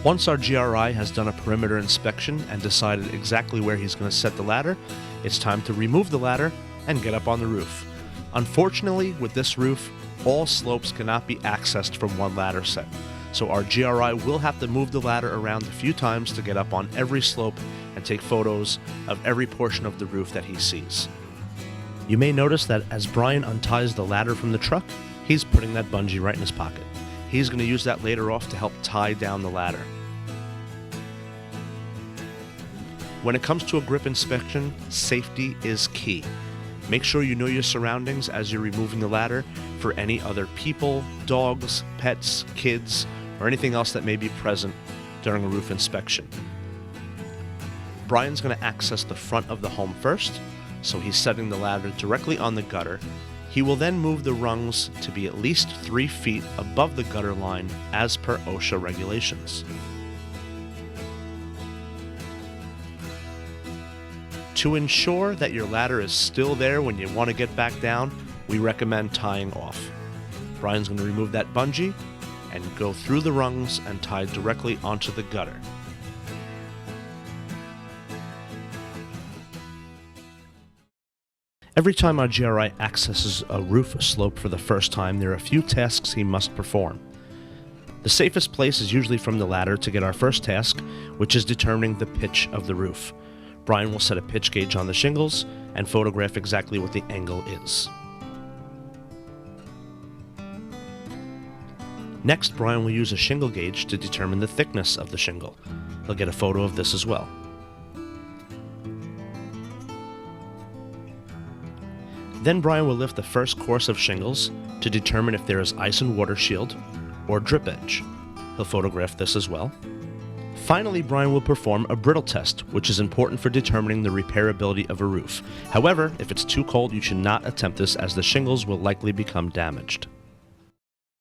Once our GRI has done a perimeter inspection and decided exactly where he's going to set the ladder, it's time to remove the ladder and get up on the roof. Unfortunately, with this roof, all slopes cannot be accessed from one ladder set, so our GRI will have to move the ladder around a few times to get up on every slope and take photos of every portion of the roof that he sees. You may notice that as Brian unties the ladder from the truck, he's putting that bungee right in his pocket. He's going to use that later off to help tie down the ladder. When it comes to a grip inspection, safety is key. Make sure you know your surroundings as you're removing the ladder for any other people, dogs, pets, kids, or anything else that may be present during a roof inspection. Brian's going to access the front of the home first, so he's setting the ladder directly on the gutter. He will then move the rungs to be at least 3 feet above the gutter line as per OSHA regulations. To ensure that your ladder is still there when you want to get back down, we recommend tying off. Brian's going to remove that bungee and go through the rungs and tie directly onto the gutter. Every time our GRI accesses a roof slope for the first time, there are a few tasks he must perform. The safest place is usually from the ladder to get our first task, which is determining the pitch of the roof. Brian will set a pitch gauge on the shingles and photograph exactly what the angle is. Next, Brian will use a shingle gauge to determine the thickness of the shingle. He'll get a photo of this as well. Then Brian will lift the first course of shingles to determine if there is ice and water shield or drip edge. He'll photograph this as well. Finally, Brian will perform a brittle test, which is important for determining the repairability of a roof. However, if it's too cold, you should not attempt this as the shingles will likely become damaged.